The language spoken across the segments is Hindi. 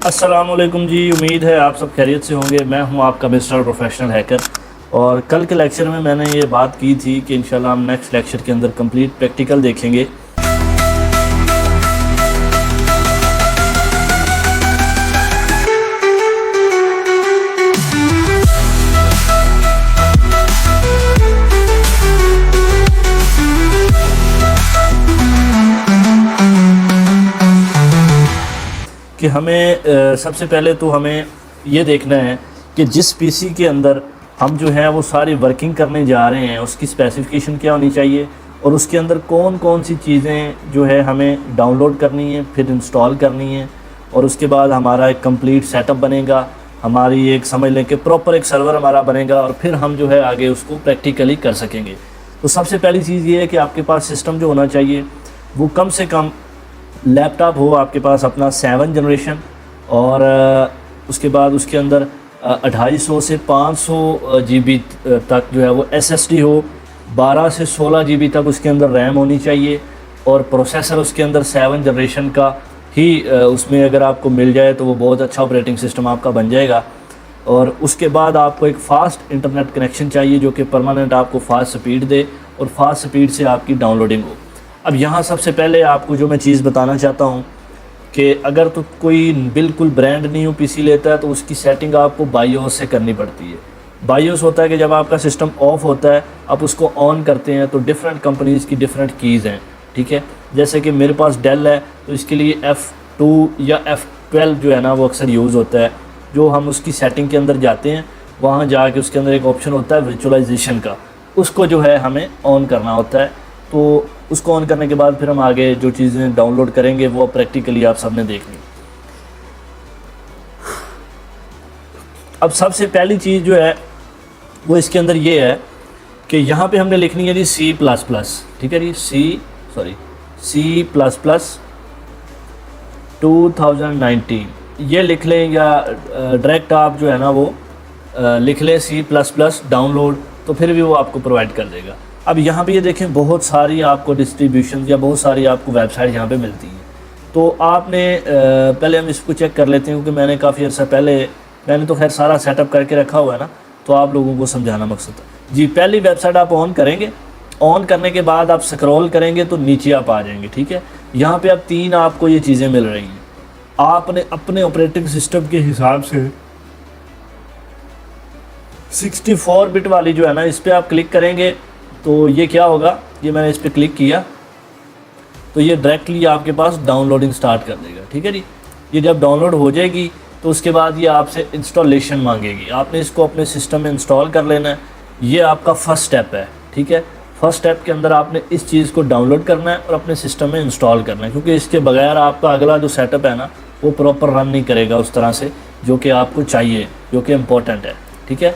अस्सलामुअलैकुम जी, उम्मीद है आप सब खैरियत से होंगे। मैं हूं आपका मिस्टर प्रोफेशनल हैकर। और कल के लेक्चर में मैंने ये बात की थी कि इंशाल्लाह हम नेक्स्ट लेक्चर के अंदर कंप्लीट प्रैक्टिकल देखेंगे। कि हमें सबसे पहले तो हमें ये देखना है कि जिस पीसी के अंदर हम जो है वो सारी वर्किंग करने जा रहे हैं उसकी स्पेसिफ़िकेशन क्या होनी चाहिए और उसके अंदर कौन कौन सी चीज़ें जो है हमें डाउनलोड करनी है, फिर इंस्टॉल करनी है। और उसके बाद हमारा एक कंप्लीट सेटअप बनेगा, हमारी एक समझ लें कि प्रॉपर एक सर्वर हमारा बनेगा और फिर हम जो है आगे उसको प्रैक्टिकली कर सकेंगे। तो सबसे पहली चीज़ ये है कि आपके पास सिस्टम जो होना चाहिए वो कम से कम लैपटॉप हो आपके पास अपना 7 जनरेशन और उसके बाद उसके अंदर 250 से 500 GB तक जो है वो SSD हो, 12 से 16 GB तक उसके अंदर रैम होनी चाहिए और प्रोसेसर उसके अंदर 7 जनरेशन का ही उसमें अगर आपको मिल जाए तो वो बहुत अच्छा ऑपरेटिंग सिस्टम आपका बन जाएगा। और उसके बाद आपको एक फ़ास्ट इंटरनेट कनेक्शन चाहिए जो कि परमानेंट आपको फ़ास्ट स्पीड दे और फास्ट स्पीड से आपकी डाउनलोडिंग हो। अब यहाँ सबसे पहले आपको जो मैं चीज़ बताना चाहता हूँ कि अगर तो कोई बिल्कुल ब्रांड न्यू पीसी लेता है तो उसकी सेटिंग आपको बायोस से करनी पड़ती है। बायोस होता है कि जब आपका सिस्टम ऑफ होता है आप उसको ऑन करते हैं तो डिफरेंट कंपनीज़ की डिफरेंट कीज़ हैं, ठीक है। जैसे कि मेरे पास डेल है तो इसके लिए F2 या F12 जो है ना वो अक्सर यूज़ होता है। जो हम उसकी सेटिंग के अंदर जाते हैं वहाँ जाके उसके अंदर एक ऑप्शन होता है वर्चुअलाइजेशन का, उसको जो है हमें ऑन करना होता है। तो उसको ऑन करने के बाद फिर हम आगे जो चीज़ें डाउनलोड करेंगे वो प्रैक्टिकली आप सबने देखनी। अब सबसे पहली चीज़ जो है वो इसके अंदर ये है कि यहाँ पे हमने लिखनी है जी C++, ठीक है जी, C++ 2019 ये लिख लें या डायरेक्ट आप जो है ना वो लिख लें C++ डाउनलोड, तो फिर भी वो आपको प्रोवाइड कर देगा। अब यहाँ पे ये देखें बहुत सारी आपको डिस्ट्रीब्यूशन या बहुत सारी आपको वेबसाइट यहाँ पे मिलती हैं। तो आपने पहले हम इसको चेक कर लेते हैं क्योंकि मैंने काफ़ी अर्सा पहले मैंने तो खैर सारा सेटअप करके रखा हुआ है ना, तो आप लोगों को समझाना मकसद है जी। पहली वेबसाइट आप ऑन करेंगे, ऑन करने के बाद आप स्क्रॉल करेंगे तो नीचे आप आ जाएंगे, ठीक है। यहाँ पर अब 3 आपको ये चीज़ें मिल रही हैं। आपने अपने ऑपरेटिंग सिस्टम के हिसाब से 64 बिट वाली जो है ना इस पर आप क्लिक करेंगे तो ये क्या होगा, ये मैंने इस पर क्लिक किया तो ये डायरेक्टली आपके पास डाउनलोडिंग स्टार्ट कर देगा, ठीक है जी। ये जब डाउनलोड हो जाएगी तो उसके बाद ये आपसे इंस्टॉलेशन मांगेगी, आपने इसको अपने सिस्टम में इंस्टॉल कर लेना है। ये आपका फर्स्ट स्टेप है, ठीक है। फर्स्ट स्टेप के अंदर आपने इस चीज़ को डाउनलोड करना है और अपने सिस्टम में इंस्टॉल करना है, क्योंकि इसके बगैर आपका अगला जो सेटअप है ना वो प्रॉपर रन नहीं करेगा उस तरह से जो कि आपको चाहिए, जो कि इम्पोर्टेंट है, ठीक है।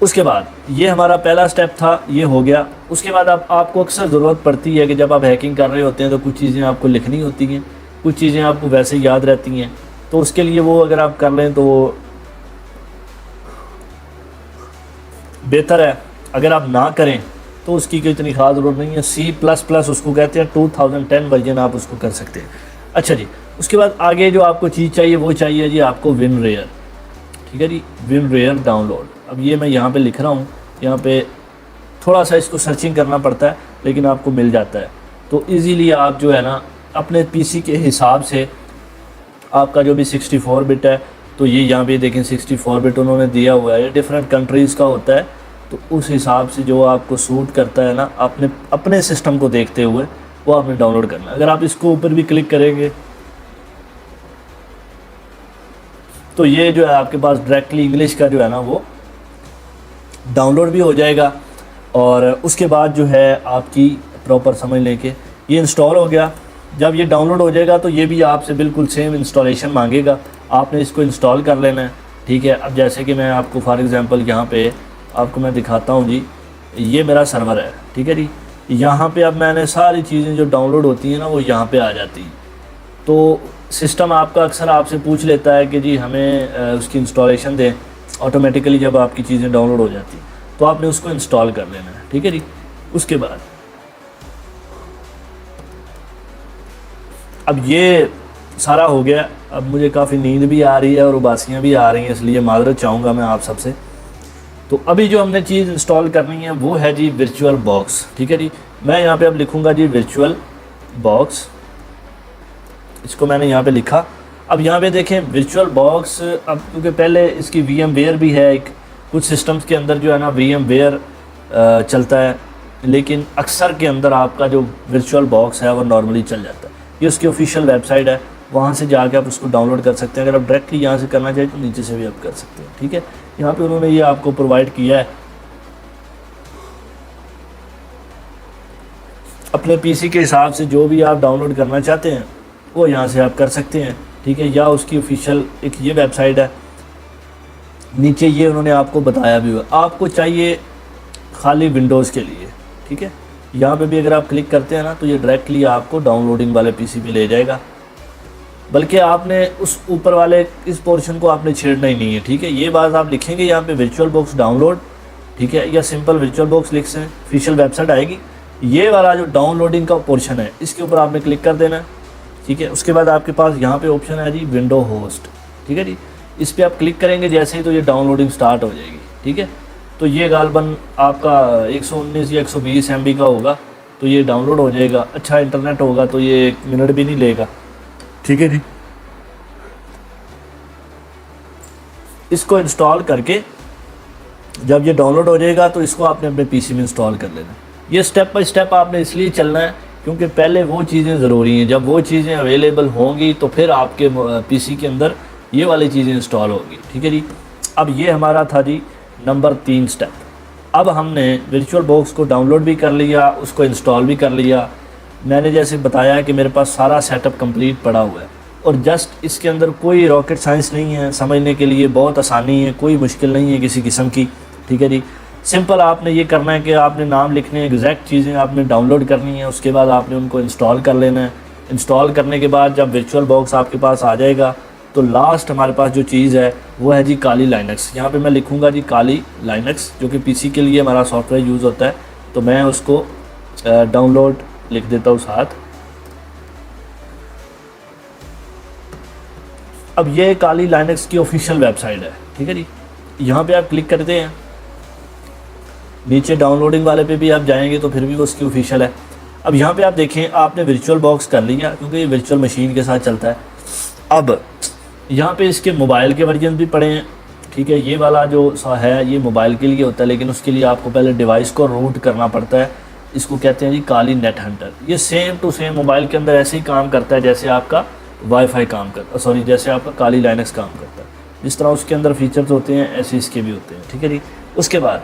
उसके बाद ये हमारा पहला स्टेप था, ये हो गया। उसके बाद आपको अक्सर ज़रूरत पड़ती है कि जब आप हैकिंग कर रहे होते हैं तो कुछ चीज़ें आपको लिखनी होती हैं, कुछ चीज़ें आपको वैसे याद रहती हैं। तो उसके लिए वो अगर आप कर लें तो बेहतर है, अगर आप ना करें तो उसकी कोई इतनी ख़ास ज़रूरत नहीं है। C++ उसको कहते हैं, 2010 वर्जन आप उसको कर सकते हैं। अच्छा जी, उसके बाद आगे जो आपको चीज़ चाहिए वो चाहिए जी आपको WinRAR, ठीक है जी, WinRAR डाउनलोड। अब ये मैं यहाँ पे लिख रहा हूँ, यहाँ पे थोड़ा सा इसको सर्चिंग करना पड़ता है लेकिन आपको मिल जाता है। तो इजीली आप जो है ना अपने पीसी के हिसाब से आपका जो भी 64 बिट है तो ये यहाँ पे देखें 64 बिट उन्होंने दिया हुआ है, डिफरेंट कंट्रीज़ का होता है। तो उस हिसाब से जो आपको सूट करता है ना अपने सिस्टम को देखते हुए वो आपने डाउनलोड करना है। अगर आप इसको ऊपर भी क्लिक करेंगे तो ये जो है आपके पास डायरेक्टली इंग्लिश का जो है ना वो डाउनलोड भी हो जाएगा। और उसके बाद जो है आपकी प्रॉपर समझ लें कि ये इंस्टॉल हो गया। जब ये डाउनलोड हो जाएगा तो ये भी आपसे बिल्कुल सेम इंस्टॉलेशन मांगेगा, आपने इसको इंस्टॉल कर लेना है, ठीक है। अब जैसे कि मैं आपको फॉर एग्ज़ाम्पल यहाँ पे आपको मैं दिखाता हूँ जी, ये मेरा सर्वर है, ठीक है जी। यहाँ पे अब मैंने सारी चीज़ें जो डाउनलोड होती हैं ना वो यहाँ पे आ जाती हैं। तो सिस्टम आपका अक्सर आपसे पूछ लेता है कि जी हमें उसकी इंस्टॉलेशन दें, ऑटोमेटिकली जब आपकी चीज़ें डाउनलोड हो जाती हैं तो आपने उसको इंस्टॉल कर लेना है, ठीक है जी। उसके बाद अब ये सारा हो गया। अब मुझे काफ़ी नींद भी आ रही है और उबासियाँ भी आ रही हैं, इसलिए माजरत चाहूँगा मैं आप सबसे। तो अभी जो हमने चीज़ इंस्टॉल करनी है वो है जी वर्चुअल बॉक्स। ठीक है जी, मैं यहाँ पे अब लिखूँगा जी वर्चुअल बॉक्स, इसको मैंने यहाँ पे लिखा। अब यहाँ पे देखें वर्चुअल बॉक्स, अब क्योंकि पहले इसकी VMware भी है, एक कुछ सिस्टम्स के अंदर जो है ना VMware चलता है, लेकिन अक्सर के अंदर आपका जो वर्चुअल बॉक्स है वो नॉर्मली चल जाता है। ये उसकी ऑफिशियल वेबसाइट है, वहाँ से जाके आप उसको डाउनलोड कर सकते हैं। अगर आप डायरेक्टली यहाँ से करना चाहें तो नीचे से भी आप कर सकते हैं। ठीक है, यहाँ पे उन्होंने ये आपको प्रोवाइड किया है, अपने PC के हिसाब से जो भी आप डाउनलोड करना चाहते हैं वो यहाँ से आप कर सकते हैं। ठीक है, या उसकी ऑफिशियल एक ये वेबसाइट है, नीचे ये उन्होंने आपको बताया भी हुआ। आपको चाहिए खाली विंडोज़ के लिए, ठीक है, यहाँ पे भी अगर आप क्लिक करते हैं ना तो ये डायरेक्टली आपको डाउनलोडिंग वाले PC पे ले जाएगा, बल्कि आपने उस ऊपर वाले इस पोर्शन को आपने छेड़ना ही नहीं है। ठीक है, ये बात आप लिखेंगे यहाँ पे वर्चुअल बॉक्स डाउनलोड, ठीक है, या सिंपल वर्चुअल बॉक्स लिख से ऑफिशियल वेबसाइट आएगी। ये वाला जो डाउनलोडिंग का पोर्शन है इसके ऊपर आपने क्लिक कर देना है। ठीक है, उसके बाद आपके पास यहाँ पे ऑप्शन है जी विंडो होस्ट। ठीक है जी, इस पर आप क्लिक करेंगे जैसे ही तो ये डाउनलोडिंग स्टार्ट हो जाएगी। ठीक है, तो ये गालबन आपका 119 या 120 MB का होगा, तो ये डाउनलोड हो जाएगा। अच्छा इंटरनेट होगा तो ये 1 मिनट भी नहीं लेगा। ठीक है जी, इसको इंस्टॉल करके जब ये डाउनलोड हो जाएगा तो इसको आपने अपने PC में इंस्टॉल कर लेना। ये स्टेप बाय स्टेप आपने इसलिए चलना है क्योंकि पहले वो चीज़ें ज़रूरी हैं, जब वो चीज़ें अवेलेबल होंगी तो फिर आपके PC के अंदर ये वाली चीज़ें इंस्टॉल होगी। ठीक है जी, अब ये हमारा था जी नंबर 3 स्टेप। अब हमने वर्चुअल बॉक्स को डाउनलोड भी कर लिया, उसको इंस्टॉल भी कर लिया। मैंने जैसे बताया कि मेरे पास सारा सेटअप कंप्लीट पड़ा हुआ है और जस्ट इसके अंदर कोई रॉकेट साइंस नहीं है, समझने के लिए बहुत आसानी है, कोई मुश्किल नहीं है किसी किस्म की। ठीक है जी, सिंपल आपने ये करना है कि आपने नाम लिखने, एग्जैक्ट चीज़ें आपने डाउनलोड करनी है, उसके बाद आपने उनको इंस्टॉल कर लेना है। इंस्टॉल करने के बाद जब वर्चुअल बॉक्स आपके पास आ जाएगा तो लास्ट हमारे पास जो चीज़ है वो है जी काली लाइनक्स। यहाँ पे मैं लिखूँगा जी काली लाइनक्स, जो कि PC के लिए हमारा सॉफ्टवेयर यूज़ होता है, तो मैं उसको डाउनलोड लिख देता हूँ साथ। अब ये काली लाइनक्स की ऑफिशियल वेबसाइट है। ठीक है जी, यहाँ पे आप क्लिक करते हैं, नीचे डाउनलोडिंग वाले पे भी आप जाएंगे तो फिर भी वो उसकी ऑफिशियल है। अब यहाँ पे आप देखें, आपने वर्चुअल बॉक्स कर लिया क्योंकि ये वर्चुअल मशीन के साथ चलता है। अब यहाँ पे इसके मोबाइल के वर्जन भी पड़े हैं। ठीक है, ये वाला जो है ये मोबाइल के लिए होता है, लेकिन उसके लिए आपको पहले डिवाइस को रूट करना पड़ता है। इसको कहते हैं जी काली नेट हंटर। ये सेम टू सेम मोबाइल के अंदर ऐसे ही काम करता है जैसे आपका वाईफाई काम करता है, सॉरी जैसे आपका काली लाइनक्स काम करता है। जिस तरह उसके अंदर फीचर्स होते हैं ऐसे इसके भी होते हैं। ठीक है जी, उसके बाद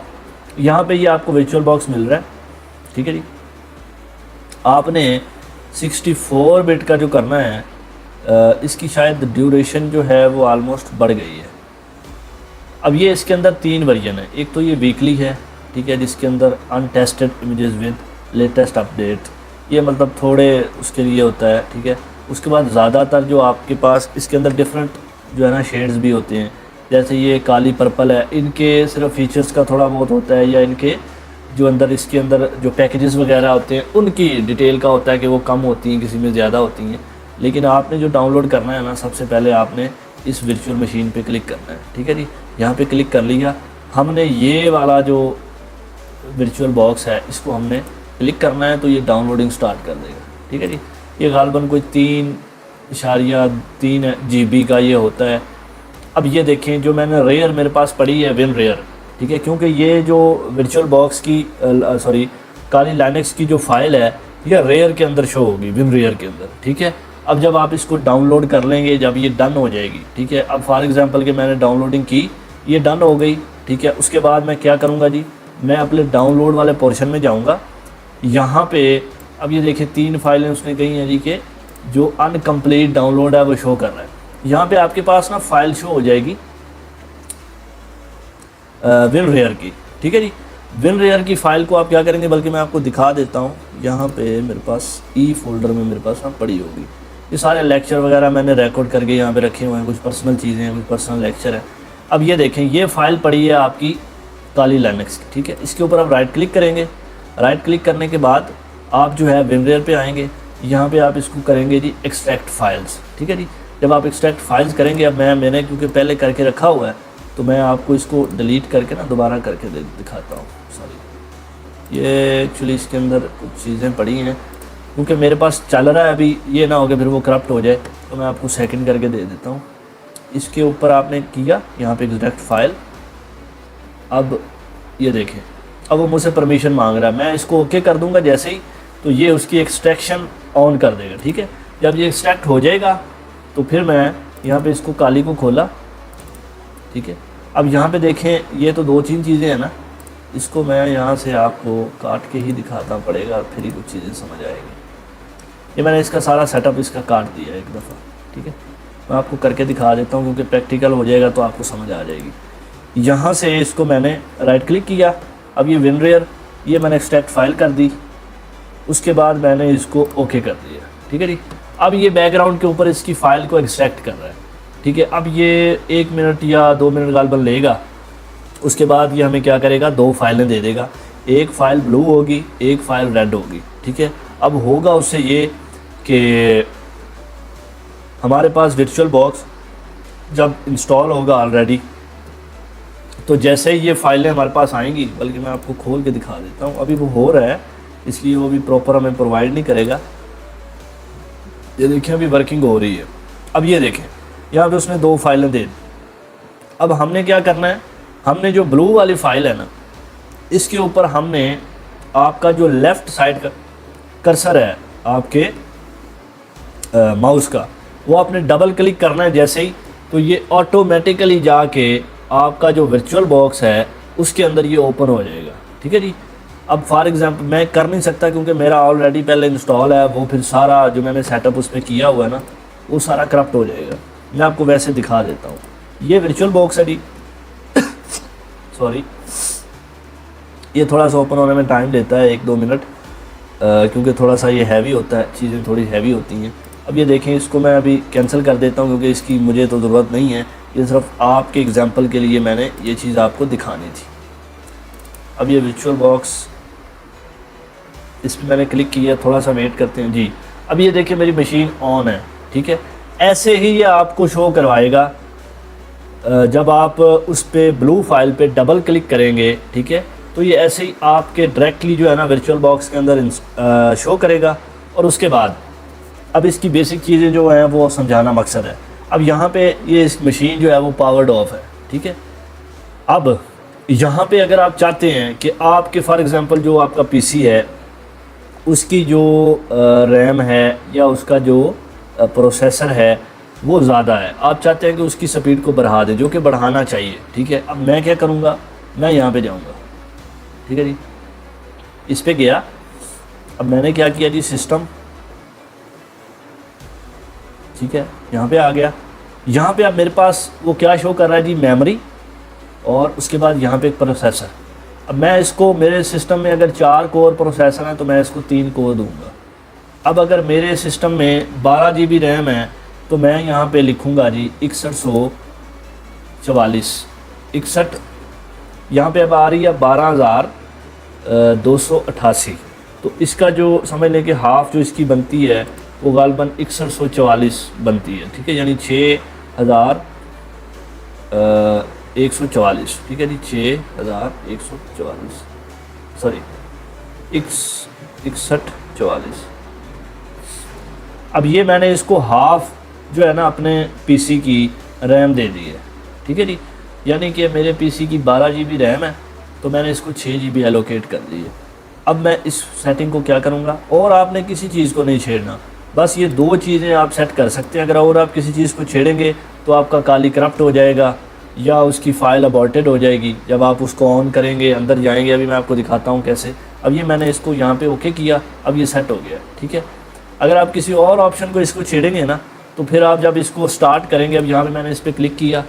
यहाँ पे ये आपको वर्चुअल बॉक्स मिल रहा है। ठीक है जी, आपने 64 बिट का जो करना है, इसकी शायद ड्यूरेशन जो है वो ऑलमोस्ट बढ़ गई है। अब ये इसके अंदर 3 वर्जन है। एक तो ये वीकली है, ठीक है, जिसके अंदर untested images with latest update, ये मतलब थोड़े उसके लिए होता है। ठीक है, उसके बाद ज़्यादातर जो आपके पास इसके अंदर डिफरेंट जो है ना शेड्स भी होते हैं, जैसे ये काली पर्पल है, इनके सिर्फ फीचर्स का थोड़ा बहुत होता है, या इनके जो अंदर इसके अंदर जो पैकेजेस वगैरह होते हैं उनकी डिटेल का होता है कि वो कम होती हैं, किसी में ज़्यादा होती हैं। लेकिन आपने जो डाउनलोड करना है ना, सबसे पहले आपने इस वर्चुअल मशीन पे क्लिक करना है। ठीक है जी, यहाँ पे क्लिक कर लिया हमने, ये वाला जो वर्चुअल बॉक्स है इसको हमने क्लिक करना है तो ये डाउनलोडिंग स्टार्ट कर देगा। ठीक है जी, ये गालबन कोई 3.3 GB का ये होता है। अब ये देखें, जो मैंने रेयर मेरे पास पड़ी है विम रेयर, ठीक है, क्योंकि ये जो वर्चुअल बॉक्स की सॉरी काली लाइनक्स की जो फाइल है ये रेयर के अंदर शो होगी, विम रेयर के अंदर। ठीक है, अब जब आप इसको डाउनलोड कर लेंगे, जब ये डन हो जाएगी, ठीक है, अब फॉर एग्जांपल कि मैंने डाउनलोडिंग की, ये डन हो गई। ठीक है, उसके बाद मैं क्या करूँगा जी, मैं अपने डाउनलोड वाले पोर्शन में जाऊँगा। यहाँ पे अब ये देखिए 3 फाइलें उसने कही हैं जी कि जो अनकम्प्लीट डाउनलोड है वो शो कर रहा है। यहाँ पे आपके पास ना फाइल शो हो जाएगी विम रेयर की। ठीक है जी, विम रेयर की फ़ाइल को आप क्या करेंगे, बल्कि मैं आपको दिखा देता हूँ। यहाँ पे मेरे पास ई फोल्डर में मेरे पास पड़ी होगी, ये सारे लेक्चर वगैरह मैंने रिकॉर्ड करके यहाँ पे रखे हुए हैं, कुछ पर्सनल चीज़ें हैं, कुछ पर्सनल लेक्चर है। अब ये देखें, ये फ़ाइल पड़ी है आपकी काली लाइनक्स की। ठीक है, इसके ऊपर आप राइट क्लिक करेंगे। राइट क्लिक करने के बाद आप जो है विम रेयर पे आएंगे। यहाँ पे आप इसको करेंगे जी एक्सट्रैक्ट फाइल्स, ठीक है जी। जब आप एक्सट्रैक्ट फाइल्स करेंगे, अब मैंने क्योंकि पहले करके रखा हुआ है तो मैं आपको इसको डिलीट करके ना दोबारा करके दिखाता हूँ। सॉरी, ये एक्चुअली इसके अंदर कुछ चीज़ें पड़ी हैं क्योंकि मेरे पास चल रहा है अभी, ये ना हो कि फिर वो करप्ट हो जाए, तो मैं आपको सेकंड करके दे देता हूँ। इसके ऊपर आपने किया यहाँ पे एक्सट्रैक्ट फाइल, अब ये देखें अब वो मुझसे परमिशन मांग रहा है, मैं इसको ओके कर दूंगा जैसे ही, तो ये उसकी एक्सट्रैक्शन ऑन कर देगा, ठीक है। जब ये एक्सट्रैक्ट हो जाएगा तो फिर मैं यहाँ पे इसको काली को खोला, ठीक है। अब यहाँ पे देखें ये तो 2-3 चीज़ें हैं ना, इसको मैं यहाँ से आपको काट के ही दिखाना पड़ेगा, फिर ही कुछ चीज़ें समझ आएगी। ये मैंने इसका सारा सेटअप इसका काट दिया एक दफ़ा, ठीक है। मैं आपको करके दिखा देता हूँ क्योंकि प्रैक्टिकल हो जाएगा तो आपको समझ आ जाएगी। यहाँ से इसको मैंने राइट क्लिक किया, अब ये WinRAR ये मैंने एक्सट्रैक्ट फाइल कर दी, उसके बाद मैंने इसको ओके कर दिया, ठीक है जी। अब ये बैकग्राउंड के ऊपर इसकी फ़ाइल को एक्सट्रैक्ट कर रहा है, ठीक है। अब ये 1 मिनट या 2 मिनट गालबन लेगा, उसके बाद ये हमें क्या करेगा, 2 फाइलें दे देगा, एक फ़ाइल ब्लू होगी, एक फ़ाइल रेड होगी, ठीक है। अब होगा उससे ये कि हमारे पास वर्चुअल बॉक्स जब इंस्टॉल होगा ऑलरेडी, तो जैसे ही ये फाइलें हमारे पास आएंगी, बल्कि मैं आपको खोल के दिखा देता हूँ, अभी वो हो रहा है इसलिए वो भी प्रॉपर हमें प्रोवाइड नहीं करेगा। ये देखिए अभी वर्किंग हो रही है। अब ये देखें यहाँ पे उसने 2 फाइलें दे दी। अब हमने क्या करना है, हमने जो ब्लू वाली फ़ाइल है ना, इसके ऊपर हमने आपका जो लेफ़्ट साइड का कर्सर है आपके माउस का, वो आपने डबल क्लिक करना है जैसे ही, तो ये ऑटोमेटिकली जाके आपका जो वर्चुअल बॉक्स है उसके अंदर ये ओपन हो जाएगा, ठीक है जी। अब फॉर एग्जांपल मैं कर नहीं सकता क्योंकि मेरा ऑलरेडी पहले इंस्टॉल है, वो फिर सारा जो मैंने सेटअप उसमें किया हुआ है ना, वो सारा करप्ट हो जाएगा। मैं आपको वैसे दिखा देता हूँ, ये वर्चुअल बॉक्स है जी सॉरी, ये थोड़ा सा ओपन होने में टाइम लेता है 1-2 मिनट, क्योंकि थोड़ा सा ये हैवी होता है, चीज़ें थोड़ी हैवी होती हैं। अब ये देखें, इसको मैं अभी कैंसिल कर देता हूँ क्योंकि इसकी मुझे तो ज़रूरत नहीं है, ये सिर्फ आपके एग्जांपल के लिए मैंने ये चीज़ आपको दिखानी थी। अब ये वर्चुअल बॉक्स, इस पर मैंने क्लिक किया, थोड़ा सा वेट करते हैं जी। अब ये देखिए मेरी मशीन ऑन है, ठीक है। ऐसे ही ये आपको शो करवाएगा जब आप उस पर ब्लू फाइल पे डबल क्लिक करेंगे, ठीक है, तो ये ऐसे ही आपके डायरेक्टली जो है ना वर्चुअल बॉक्स के अंदर शो करेगा। और उसके बाद अब इसकी बेसिक चीज़ें जो हैं वो समझाना मकसद है। अब यहाँ पे ये इस मशीन जो है वो पावर्ड ऑफ है, ठीक है। अब यहाँ पे अगर आप चाहते हैं कि आपके फॉर एग्ज़ाम्पल जो आपका पीसी है उसकी जो रैम है या उसका जो प्रोसेसर है वो ज़्यादा है, आप चाहते हैं कि उसकी स्पीड को बढ़ा दें, जो कि बढ़ाना चाहिए, ठीक है। अब मैं क्या करूँगा, मैं यहाँ पे जाऊँगा, ठीक है जी, इस पे गया। अब मैंने क्या किया जी, सिस्टम, ठीक है, यहाँ पे आ गया। यहाँ पे अब मेरे पास वो क्या शो कर रहा है जी, मेमोरी, और उसके बाद यहाँ पे एक प्रोसेसर। अब मैं इसको, मेरे सिस्टम में अगर 4 कोर प्रोसेसर है तो मैं इसको 3 कोर दूंगा। अब अगर मेरे सिस्टम में 12 GB रैम है तो मैं यहाँ पे लिखूँगा जी 6144, यहाँ पे अब आ रही है 12288, तो इसका जो समझ लें कि हाफ़ जो इसकी बनती है वो गालबन 6144 बनती है, ठीक है, यानी 6144, ठीक है जी, 6144 सॉरी 6144। अब ये मैंने इसको हाफ़ जो है ना अपने पीसी की रैम दे दी है, ठीक है जी, यानी कि मेरे पीसी की 12 GB रैम है तो मैंने इसको 6 GB एलोकेट कर दी है। अब मैं इस सेटिंग को क्या करूँगा, और आपने किसी चीज़ को नहीं छेड़ना, बस ये 2 चीज़ें आप सेट कर सकते हैं। अगर और आप किसी चीज़ को छेड़ेंगे तो आपका काली करप्ट हो जाएगा या उसकी फ़ाइल अबॉर्टेड हो जाएगी। जब आप उसको ऑन करेंगे, अंदर जाएंगे, अभी मैं आपको दिखाता हूँ कैसे। अब ये मैंने इसको यहाँ पे ओके किया, अब ये सेट हो गया, ठीक है। अगर आप किसी और ऑप्शन को इसको छेड़ेंगे ना तो फिर आप जब इसको स्टार्ट करेंगे, अब यहाँ पे मैंने इस पर क्लिक किया,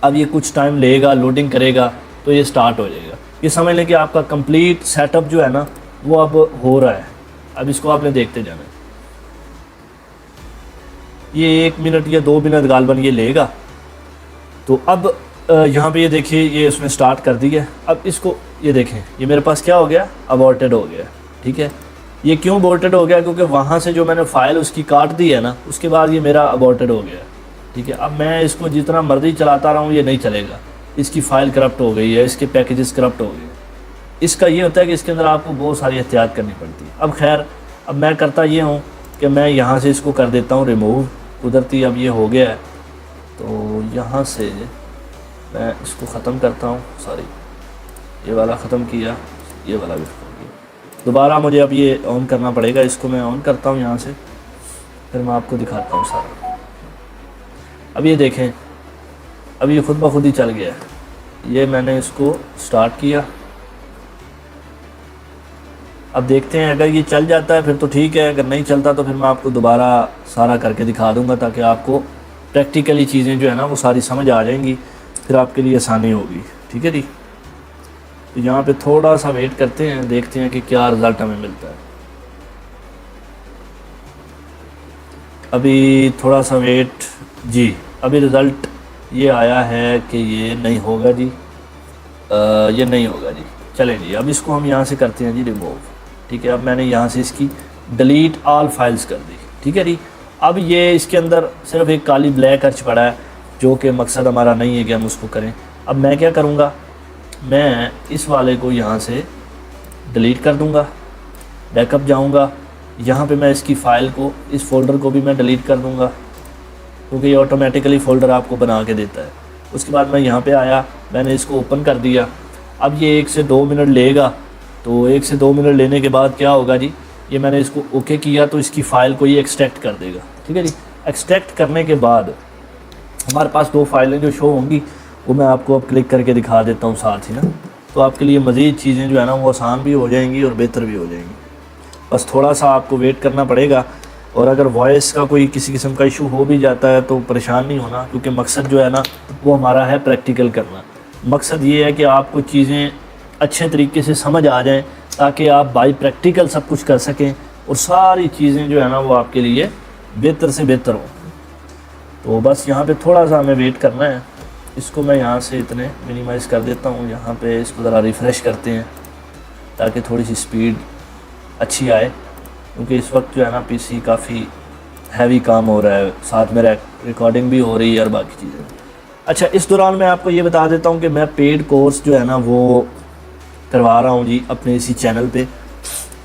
अब ये कुछ टाइम लेगा, लोडिंग करेगा, तो ये स्टार्ट हो जाएगा। ये समझ लें कि आपका कंप्लीट सेटअप जो है ना वो अब हो रहा है। अब इसको आपने देखते जाना है, ये 1 मिनट या 2 मिनट गालबन ये लेगा। तो अब यहाँ पे ये देखिए, ये उसने स्टार्ट कर दी है। अब इसको ये देखें, ये मेरे पास क्या हो गया, अबॉर्टेड हो गया, ठीक है। ये क्यों अबॉर्टेड हो गया, क्योंकि वहाँ से जो मैंने फ़ाइल उसकी काट दी है ना, उसके बाद ये मेरा अबॉर्टेड हो गया। ठीक है, अब मैं इसको जितना मर्ज़ी चलाता रहा हूँ ये नहीं चलेगा, इसकी फ़ाइल करप्ट हो गई है, इसके पैकेजेस करप्ट हो गए। इसका ये होता है कि इसके अंदर आपको बहुत सारी एहतियात करनी पड़ती है। अब खैर, अब मैं करता ये हूँ कि मैं यहाँ से इसको कर देता हूँ रिमूव, कुदरती अब ये हो गया है, तो यहाँ से मैं इसको ख़त्म करता हूँ। सॉरी, ये वाला ख़त्म किया, ये वाला भी ख़त्म किया। दोबारा मुझे अब ये ऑन करना पड़ेगा, इसको मैं ऑन करता हूँ यहाँ से, फिर मैं आपको दिखाता हूँ सारा। अब ये देखें, अब ये खुद ब खुद ही चल गया है। ये मैंने इसको स्टार्ट किया, अब देखते हैं, अगर ये चल जाता है फिर तो ठीक है, अगर नहीं चलता तो फिर मैं आपको दोबारा सारा करके दिखा दूंगा, ताकि आपको प्रैक्टिकली चीज़ें जो है ना वो सारी समझ आ जाएंगी, फिर आपके लिए आसानी होगी। ठीक है जी, तो यहाँ पे थोड़ा सा वेट करते हैं, देखते हैं कि क्या रिज़ल्ट हमें मिलता है। अभी थोड़ा सा वेट जी, अभी रिज़ल्ट ये आया है कि ये नहीं होगा जी, ये नहीं होगा जी। चलें जी, अब इसको हम यहाँ से करते हैं जी रिमूव। ठीक है, अब मैंने यहाँ से इसकी डिलीट ऑल फाइल्स कर दी। ठीक है जी, अब ये इसके अंदर सिर्फ एक काली ब्लैक अर्च पड़ा है, जो कि मकसद हमारा नहीं है कि हम उसको करें। अब मैं क्या करूँगा, मैं इस वाले को यहाँ से डिलीट कर दूँगा, बैकअप जाऊँगा, यहाँ पे मैं इसकी फ़ाइल को, इस फ़ोल्डर को भी मैं डिलीट कर दूँगा, क्योंकि ये ऑटोमेटिकली फ़ोल्डर आपको बना के देता है। उसके बाद मैं यहाँ पे आया, मैंने इसको ओपन कर दिया। अब ये 1 से 2 मिनट लेगा, तो 1 से 2 मिनट लेने के बाद क्या होगा जी, ये मैंने इसको ओके किया तो इसकी फ़ाइल को ये एक्सट्रैक्ट कर देगा। ठीक है जी, एक्सट्रैक्ट करने के बाद हमारे पास 2 फाइलें जो शो होंगी, वो मैं आपको अब क्लिक करके दिखा देता हूँ साथ ही ना, तो आपके लिए मज़ीद चीज़ें जो है ना वो आसान भी हो जाएंगी और बेहतर भी हो जाएंगी। बस थोड़ा सा आपको वेट करना पड़ेगा, और अगर वॉइस का कोई किसी किस्म का इशू हो भी जाता है तो परेशान नहीं होना, क्योंकि मकसद जो है ना वो हमारा है प्रैक्टिकल करना। मकसद ये है कि आपको चीज़ें अच्छे तरीके से समझ आ जाएं, ताकि आप बाई प्रैक्टिकल सब कुछ कर सकें और सारी चीज़ें जो है ना वो आपके लिए बेहतर से बेहतर हों। तो बस यहाँ पे थोड़ा सा हमें वेट करना है। इसको मैं यहाँ से इतने मिनिमाइज़ कर देता हूँ, यहाँ पे इसको ज़रा रिफ़्रेश करते हैं ताकि थोड़ी सी स्पीड अच्छी आए, क्योंकि इस वक्त जो है ना पीसी काफ़ी हैवी काम हो रहा है, साथ में रिकॉर्डिंग भी हो रही है और बाकी चीज़ें। अच्छा, इस दौरान मैं आपको ये बता देता हूँ कि मैं पेड कोर्स जो है ना वो करवा रहा हूँ जी अपने इसी चैनल पे।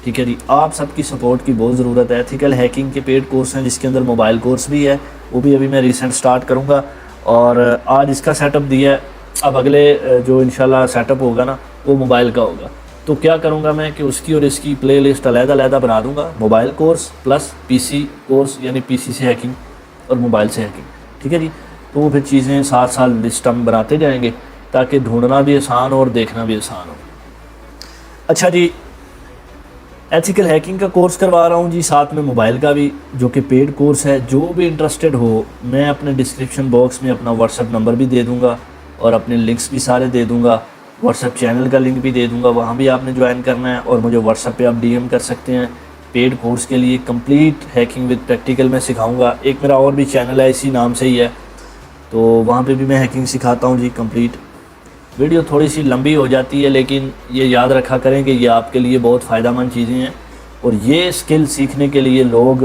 ठीक है जी, आप सबकी सपोर्ट की बहुत ज़रूरत है। एथिकल हैकिंग के पेड कोर्स हैं, जिसके अंदर मोबाइल कोर्स भी है, वो भी अभी मैं रिसेंट स्टार्ट करूँगा, और आज इसका सेटअप दिया है। अब अगले जो इंशाल्लाह सेटअप होगा ना वो मोबाइल का होगा। तो क्या करूँगा मैं कि उसकी और इसकी प्ले लिस्ट अलग-अलग बना दूँगा, mobile course plus PC course, यानी पीसी से हैकिंग और मोबाइल से हैकिंग। ठीक है जी, तो वो फिर चीज़ें साथ साथ लिस्ट हम बनाते जाएंगे, ताकि ढूंढना भी आसान हो और देखना भी आसान हो। अच्छा जी, एथिकल हैकिंग का कोर्स करवा रहा हूँ जी, साथ में मोबाइल का भी, जो कि पेड कोर्स है। जो भी इंटरेस्टेड हो, मैं अपने डिस्क्रिप्शन बॉक्स में अपना व्हाट्सएप नंबर भी दे दूँगा और अपने लिंक्स भी सारे दे दूँगा, व्हाट्सएप चैनल का लिंक भी दे दूँगा, वहाँ भी आपने ज्वाइन करना है, और मुझे व्हाट्सएप पे आप डीएम कर सकते हैं। पेड कोर्स के लिए कंप्लीट हैकिंग विद प्रैक्टिकल मैं सिखाऊँगा। एक मेरा और भी चैनल है, इसी नाम से ही है, तो वहाँ पे भी मैं हैकिंग सिखाता हूँ जी कंप्लीट। वीडियो थोड़ी सी लंबी हो जाती है, लेकिन ये याद रखा करें कि ये आपके लिए बहुत फ़ायदेमंद चीज़ें हैं, और ये स्किल सीखने के लिए लोग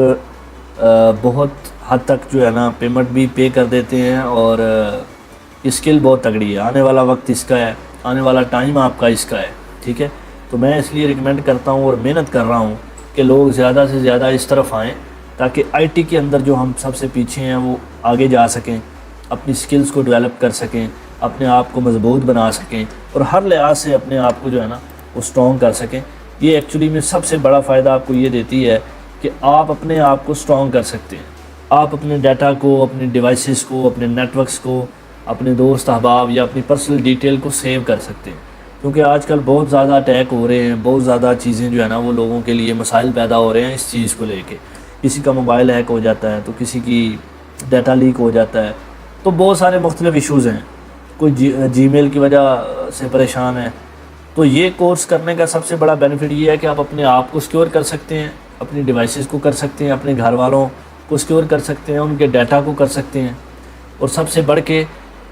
बहुत हद तक जो है ना पेमेंट भी पे कर देते हैं, और ये स्किल बहुत तगड़ी है। आने वाला वक्त इसका है, आने वाला टाइम आपका इसका है। ठीक है, तो मैं इसलिए रिकमेंड करता हूँ और मेहनत कर रहा हूँ कि लोग ज़्यादा से ज़्यादा इस तरफ आएँ, ताकि आईटी के अंदर जो हम सबसे पीछे हैं वो आगे जा सकें, अपनी स्किल्स को डेवलप कर सकें, अपने आप को मजबूत बना सकें, और हर लिहाज से अपने आप को जो है ना वो स्ट्रॉन्ग कर सकें। ये एक्चुअली में सबसे बड़ा फ़ायदा आपको ये देती है कि आप अपने आप को स्ट्रॉन्ग कर सकते हैं। आप अपने डाटा को, अपने डिवाइसेस को, अपने नेटवर्क्स को, अपने दोस्त अहबाब या अपनी पर्सनल डिटेल को सेव कर सकते हैं, क्योंकि आजकल बहुत ज़्यादा अटैक हो रहे हैं, बहुत ज़्यादा चीज़ें जो है ना वो लोगों के लिए मसाइल पैदा हो रहे हैं इस चीज़ को लेके। किसी का मोबाइल हैक हो जाता है, तो किसी की डाटा लीक हो जाता है, तो बहुत सारे मुख्तलिफ इशूज़ हैं। कोई जीमेल की वजह से परेशान है। तो ये कोर्स करने का सबसे बड़ा बेनिफिट ये है कि आप अपने आप को सिक्योर कर सकते हैं, अपनी डिवाइसेस को कर सकते हैं, अपने घर वालों को सिक्योर कर सकते हैं, उनके डाटा को कर सकते हैं, और सबसे बढ़ के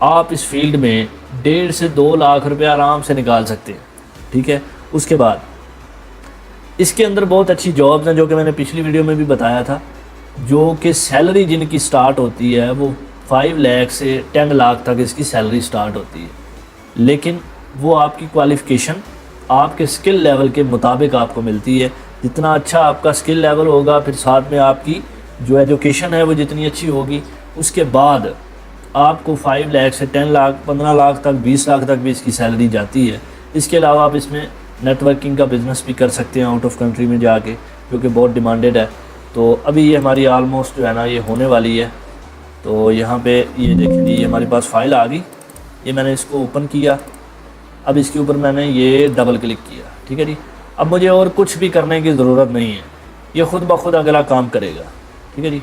आप इस फील्ड में 1.5 से 2 लाख रुपया आराम से निकाल सकते हैं। ठीक है, उसके बाद इसके अंदर बहुत अच्छी जॉब्स हैं जो कि मैंने पिछली वीडियो में भी बताया था, जो कि सैलरी जिनकी स्टार्ट होती है वो 5 लाख से 10 लाख तक इसकी सैलरी स्टार्ट होती है। लेकिन वो आपकी क्वालिफ़िकेशन आपके स्किल लेवल के मुताबिक आपको मिलती है। जितना अच्छा आपका स्किल लेवल होगा, फिर साथ में आपकी जो एजुकेशन है वो जितनी अच्छी होगी, उसके बाद आपको 5 लाख से 10 लाख 15 लाख तक 20 लाख तक भी इसकी सैलरी जाती है। इसके अलावा आप इसमें नेटवर्किंग का बिज़नेस भी कर सकते हैं आउट ऑफ कंट्री में जाके, जो कि बहुत डिमांडेड है। तो अभी ये हमारी आलमोस्ट जो है ना ये होने वाली है। तो यहाँ पे ये देखें जी, ये हमारे पास फ़ाइल आ गई। ये मैंने इसको ओपन किया, अब इसके ऊपर मैंने ये डबल क्लिक किया, ठीक है जी। अब मुझे और कुछ भी करने की ज़रूरत नहीं है, ये ख़ुद ब खुद अगला काम करेगा, ठीक है जी।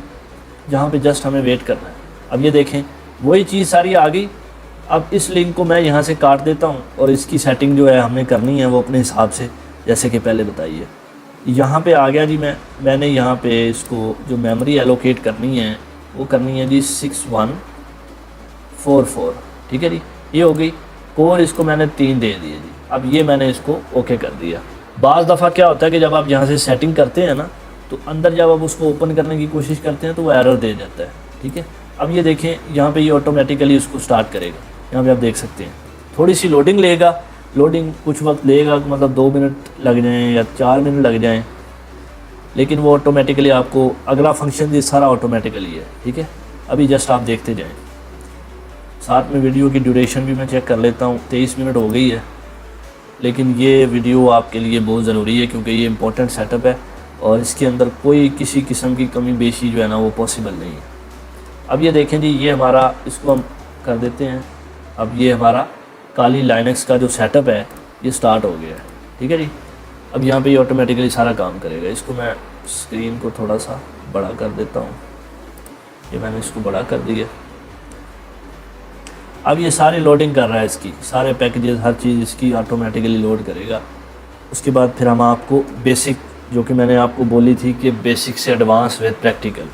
जहाँ पे जस्ट हमें वेट करना है। अब ये देखें वही चीज़ सारी आ गई। अब इस लिंक को मैं यहाँ से काट देता हूँ और इसकी सेटिंग जो है हमने करनी है वो अपने हिसाब से, जैसे कि पहले बताइए। यहाँ पे आ गया जी, मैंने यहाँ पे इसको जो मेमोरी एलोकेट करनी है वो करनी है जी 6144, ठीक है जी। ये हो गई। कोर इसको मैंने 3 दे दिए जी। अब ये मैंने इसको ओके कर दिया। बाज़ दफ़ा क्या होता है कि जब आप यहाँ से सेटिंग करते हैं ना, तो अंदर जब आप उसको ओपन करने की कोशिश करते हैं तो वो एरर दे जाता है, ठीक है। अब ये देखें यहाँ पे ये ऑटोमेटिकली उसको स्टार्ट करेगा। यहाँ पे आप देख सकते हैं थोड़ी सी लोडिंग लेगा, लोडिंग कुछ वक्त लेगा, मतलब 2 मिनट लग जाएँ या 4 मिनट लग जाएँ, लेकिन वो ऑटोमेटिकली आपको अगला फंक्शन ये सारा ऑटोमेटिकली है, ठीक है। अभी जस्ट आप देखते जाएँ। साथ में वीडियो की ड्यूरेशन भी मैं चेक कर लेता हूँ, 23 मिनट हो गई है। लेकिन ये वीडियो आपके लिए बहुत ज़रूरी है क्योंकि ये इम्पोर्टेंट सेटअप है और इसके अंदर कोई किसी किस्म की कमी बेशी जो है ना वो पॉसिबल नहीं है। अब ये देखें जी, ये हमारा, इसको हम कर देते हैं। अब ये हमारा काली लाइनक्स का जो सेटअप है ये स्टार्ट हो गया है, ठीक है जी। अब यहाँ पे ये ऑटोमेटिकली सारा काम करेगा। इसको मैं स्क्रीन को थोड़ा सा बड़ा कर देता हूँ। ये मैंने इसको बड़ा कर दिया। अब ये सारी लोडिंग कर रहा है, इसकी सारे पैकेजेस हर चीज़ इसकी ऑटोमेटिकली लोड करेगा। उसके बाद फिर हम आपको बेसिक, जो कि मैंने आपको बोली थी कि बेसिक से एडवांस विद प्रैक्टिकल,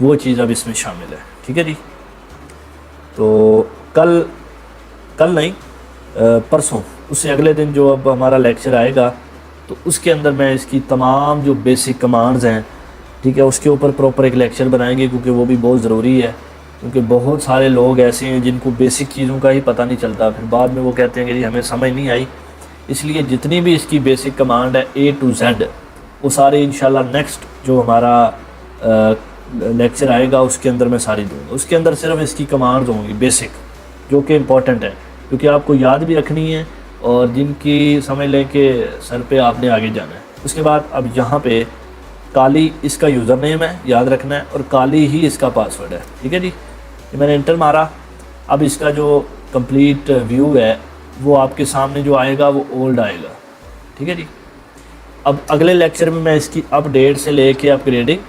वो चीज़ अब इसमें शामिल है, ठीक है जी। तो कल नहीं, परसों, उससे अगले दिन जो अब हमारा लेक्चर आएगा तो उसके अंदर मैं इसकी तमाम जो बेसिक कमांड्स हैं, ठीक है, उसके ऊपर प्रॉपर एक लेक्चर बनाएंगे क्योंकि वो भी बहुत ज़रूरी है। क्योंकि बहुत सारे लोग ऐसे हैं जिनको बेसिक चीज़ों का ही पता नहीं चलता, फिर बाद में वो कहते हैं कि जी हमें समझ नहीं आई। इसलिए जितनी भी इसकी बेसिक कमांड है A to Z, वो सारे इंशाल्लाह नेक्स्ट जो हमारा लेक्चर आएगा उसके अंदर मैं सारी दूँगा। उसके अंदर सिर्फ इसकी कमांड्स होंगी बेसिक, जो कि इम्पोर्टेंट है क्योंकि आपको याद भी रखनी है और जिनकी समझ लें कि सर पे आपने आगे जाना है। उसके बाद अब यहाँ पे काली इसका यूज़र नेम है, याद रखना है, और काली ही इसका पासवर्ड है, ठीक है जी। ये मैंने इंटर मारा। अब इसका जो कंप्लीट व्यू है वो आपके सामने जो आएगा वो ओल्ड आएगा, ठीक है जी। अब अगले लेक्चर में मैं इसकी अपडेट से लेके अपग्रेडिंग,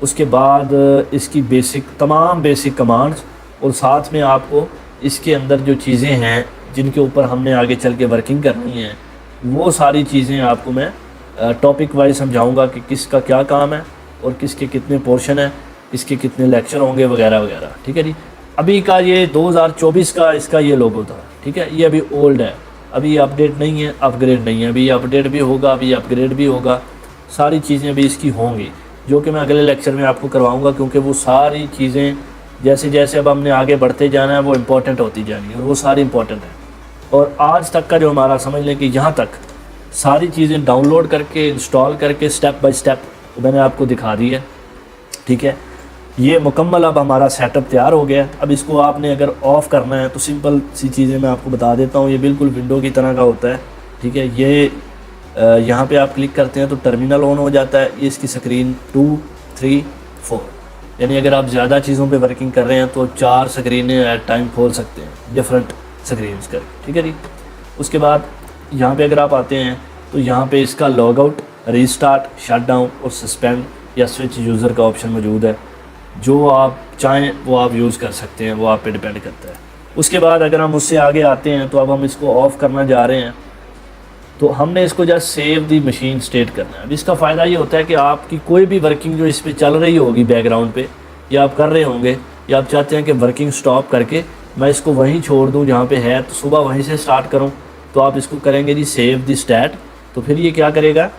उसके बाद इसकी बेसिक, तमाम बेसिक कमांड्स, और साथ में आपको इसके अंदर जो चीज़ें हैं जिनके ऊपर हमने आगे चल के वर्किंग करनी है, वो सारी चीज़ें आपको मैं टॉपिक वाइज समझाऊंगा कि किसका क्या काम है और किसके कितने पोर्शन है, किसके कितने लेक्चर होंगे वगैरह वगैरह, ठीक है जी। अभी का ये 2024 का इसका ये लोगो था, ठीक है। ये अभी ओल्ड है, अभी अपडेट नहीं है, अपग्रेड नहीं है। अभी अपडेट भी होगा, अभी अपग्रेड भी होगा, सारी चीज़ें अभी इसकी होंगी जो कि मैं अगले लेक्चर में आपको करवाऊँगा। क्योंकि वो सारी चीज़ें जैसे जैसे अब हमने आगे बढ़ते जाना है वो इम्पोर्टेंट होती जानी है और वो सारी इम्पोर्टेंट है। और आज तक का जो हमारा, समझ लें कि यहाँ तक सारी चीज़ें डाउनलोड करके, इंस्टॉल करके, स्टेप बाय स्टेप मैंने आपको दिखा दी है, ठीक है। ये मुकम्मल अब हमारा सेटअप तैयार हो गया। अब इसको आपने अगर ऑफ़ करना है तो सिंपल सी चीज़ें मैं आपको बता देता हूँ। ये बिल्कुल विंडो की तरह का होता है, ठीक है। ये यहाँ पे आप क्लिक करते हैं तो टर्मिनल ऑन हो जाता है। ये इसकी स्क्रीन 2, 3, 4, यानी अगर आप ज़्यादा चीज़ों पे वर्किंग कर रहे हैं तो 4 स्क्रीनें एट टाइम खोल सकते हैं, डिफरेंट स्क्रीन्स करके, ठीक है जी। उसके बाद यहाँ पे अगर आप आते हैं तो यहाँ पे इसका log out, restart, shut down और सस्पेंड या स्विच यूज़र का ऑप्शन मौजूद है। जो आप चाहें वो आप यूज़ कर सकते हैं, वो आप पे डिपेंड करता है। उसके बाद अगर हम उससे आगे आते हैं तो अब हम इसको ऑफ़ करना जा रहे हैं, तो हमने इसको जस्ट सेव दी मशीन स्टेट करना है। अब इसका फ़ायदा ये होता है कि आपकी कोई भी वर्किंग जो इस पर चल रही होगी बैकग्राउंड पे, या आप कर रहे होंगे, या आप चाहते हैं कि वर्किंग स्टॉप करके मैं इसको वहीं छोड़ दूं जहाँ पे है, तो सुबह वहीं से स्टार्ट करूं, तो आप इसको करेंगे जी सेव दी स्टैट। तो फिर ये क्या करेगा,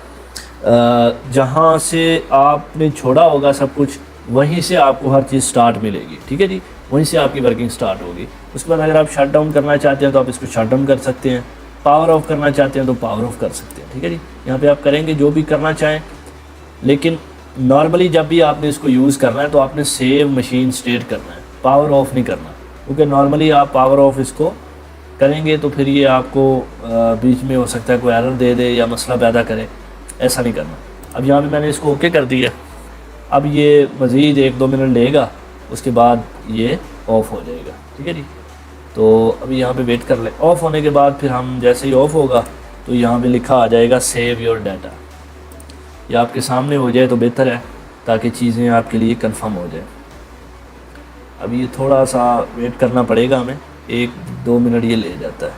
जहाँ से आपने छोड़ा होगा सब कुछ, वहीं से आपको हर चीज़ स्टार्ट मिलेगी। ठीक है जी, वहीं से आपकी वर्किंग स्टार्ट होगी। उसके बाद अगर आप शट डाउन करना चाहते हैं तो आप इसको शट डाउन कर सकते हैं, पावर ऑफ करना चाहते हैं तो पावर ऑफ कर सकते हैं। ठीक है जी, यहाँ पे आप करेंगे जो भी करना चाहें, लेकिन नॉर्मली जब भी आपने इसको यूज़ करना है तो आपने सेव मशीन स्टेट करना है, पावर ऑफ नहीं करना, क्योंकि नॉर्मली आप पावर ऑफ इसको करेंगे तो फिर ये आपको बीच में हो सकता है कोई एरर दे दे या मसला पैदा करे, ऐसा नहीं करना। अब यहाँ पे मैंने इसको ओके कर दिया। अब ये मज़ीद 1-2 मिनट लेगा, उसके बाद ये ऑफ़ हो जाएगा। ठीक है जी, तो अभी यहाँ पे वेट कर ले। ऑफ़ होने के बाद फिर हम जैसे ही ऑफ़ होगा तो यहाँ पे लिखा आ जाएगा सेव योर डाटा। ये आपके सामने हो जाए तो बेहतर है, ताकि चीज़ें आपके लिए कंफर्म हो जाए। अभी ये थोड़ा सा वेट करना पड़ेगा हमें, 1-2 मिनट ये ले जाता है।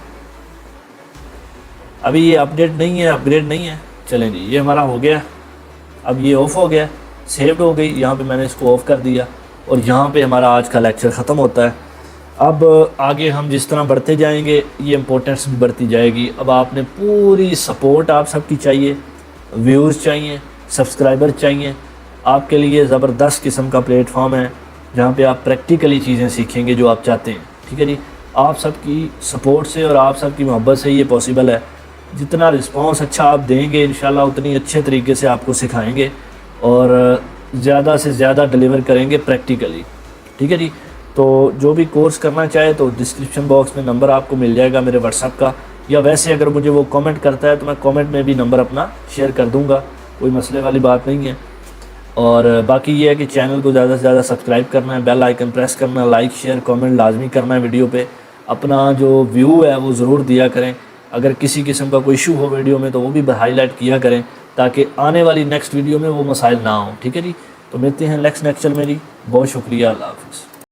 अभी ये अपडेट नहीं है, अपग्रेड नहीं है। चलें जी, ये हमारा हो गया। अब ये ऑफ़ हो गया, सेव्ड हो गई। यहाँ पे मैंने इसको ऑफ़ कर दिया और यहाँ पे हमारा आज का लेक्चर ख़त्म होता है। अब आगे हम जिस तरह बढ़ते जाएंगे ये इम्पोर्टेंस भी बढ़ती जाएगी। अब आपने पूरी सपोर्ट आप सबकी चाहिए, व्यूज़ चाहिए, सब्सक्राइबर चाहिए। आपके लिए ज़बरदस्त किस्म का प्लेटफॉर्म है जहाँ पे आप प्रैक्टिकली चीज़ें सीखेंगे जो आप चाहते हैं। ठीक है जी, आप सबकी सपोर्ट से और आप सबकी मोहब्बत से ये पॉसिबल है। जितना रिस्पांस अच्छा आप देंगे इंशाल्लाह उतनी अच्छे तरीके से आपको सिखाएंगे और ज़्यादा से ज़्यादा डिलीवर करेंगे प्रैक्टिकली। ठीक है जी, तो जो भी कोर्स करना चाहे तो डिस्क्रिप्शन बॉक्स में नंबर आपको मिल जाएगा मेरे व्हाट्सएप का, या वैसे अगर मुझे वो कमेंट करता है तो मैं कमेंट में भी नंबर अपना शेयर कर दूंगा, कोई मसले वाली बात नहीं है। और बाकी ये है कि चैनल को ज़्यादा से ज़्यादा सब्सक्राइब करना है, बेल आइकन प्रेस करना है, लाइक शेयर कमेंट लाजमी करना है वीडियो पे। अपना जो व्यू है वो ज़रूर दिया करें। अगर किसी किस्म का कोई इशू हो वीडियो में तो वो भी हाईलाइट किया करें, ताकि आने वाली नेक्स्ट वीडियो में वो मसाइल ना हो। ठीक है जी, तो मिलते हैं नेक्स्ट लेक्चर में जी। बहुत शुक्रिया, अल्लाह हाफ़िज़।